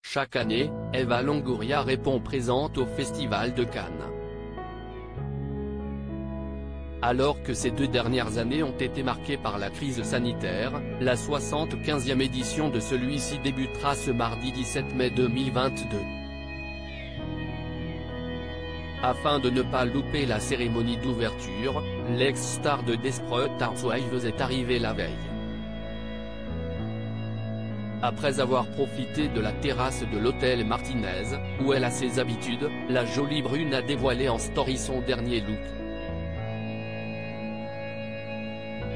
Chaque année, Eva Longoria répond présente au Festival de Cannes. Alors que ces 2 dernières années ont été marquées par la crise sanitaire, la 75e édition de celui-ci débutera ce mardi 17 mai 2022. Afin de ne pas louper la cérémonie d'ouverture, l'ex-star de Desperate Housewives est arrivée la veille. Après avoir profité de la terrasse de l'hôtel Martinez, où elle a ses habitudes, la jolie brune a dévoilé en story son dernier look.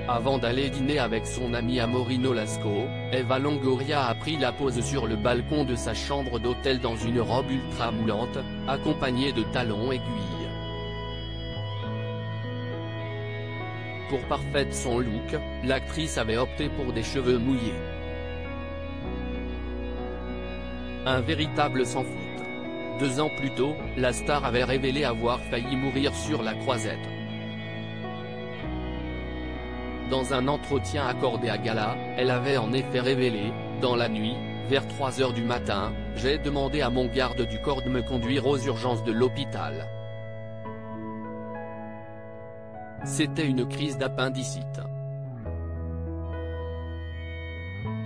Avant d'aller dîner avec son ami Amaury Lasco, Eva Longoria a pris la pose sur le balcon de sa chambre d'hôtel dans une robe ultra moulante, accompagnée de talons aiguilles. Pour parfaire son look, l'actrice avait opté pour des cheveux mouillés. Un véritable sans faute. 2 ans plus tôt, la star avait révélé avoir failli mourir sur la croisette. Dans un entretien accordé à Gala, elle avait en effet révélé, dans la nuit, vers 3 h du matin, j'ai demandé à mon garde du corps de me conduire aux urgences de l'hôpital. C'était une crise d'appendicite.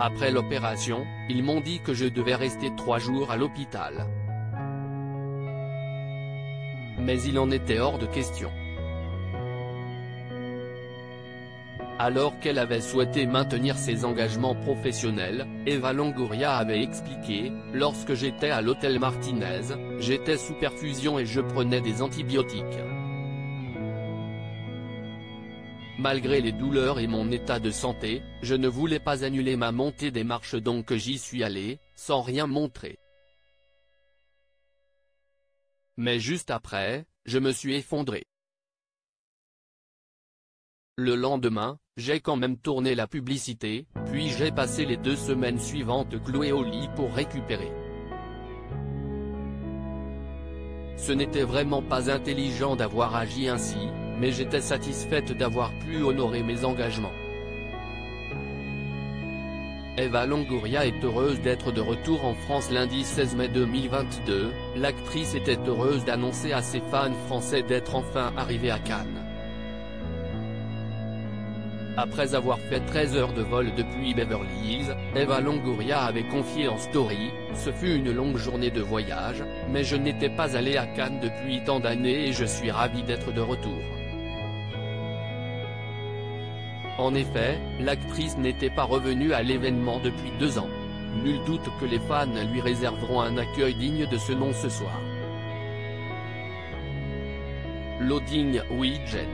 Après l'opération, ils m'ont dit que je devais rester 3 jours à l'hôpital. Mais il en était hors de question. Alors qu'elle avait souhaité maintenir ses engagements professionnels, Eva Longoria avait expliqué, « Lorsque j'étais à l'hôtel Martinez, j'étais sous perfusion et je prenais des antibiotiques. Malgré les douleurs et mon état de santé, je ne voulais pas annuler ma montée des marches donc j'y suis allé, sans rien montrer. Mais juste après, je me suis effondré. Le lendemain, j'ai quand même tourné la publicité, puis j'ai passé les 2 semaines suivantes cloué au lit pour récupérer. Ce n'était vraiment pas intelligent d'avoir agi ainsi, mais j'étais satisfaite d'avoir pu honorer mes engagements. » Eva Longoria est heureuse d'être de retour en France lundi 16 mai 2022, l'actrice était heureuse d'annoncer à ses fans français d'être enfin arrivée à Cannes. Après avoir fait 13 heures de vol depuis Beverly Hills, Eva Longoria avait confié en story, « Ce fut une longue journée de voyage, mais je n'étais pas allée à Cannes depuis tant d'années et je suis ravie d'être de retour. » En effet, l'actrice n'était pas revenue à l'événement depuis 2 ans. Nul doute que les fans lui réserveront un accueil digne de ce nom ce soir. Loading Widget.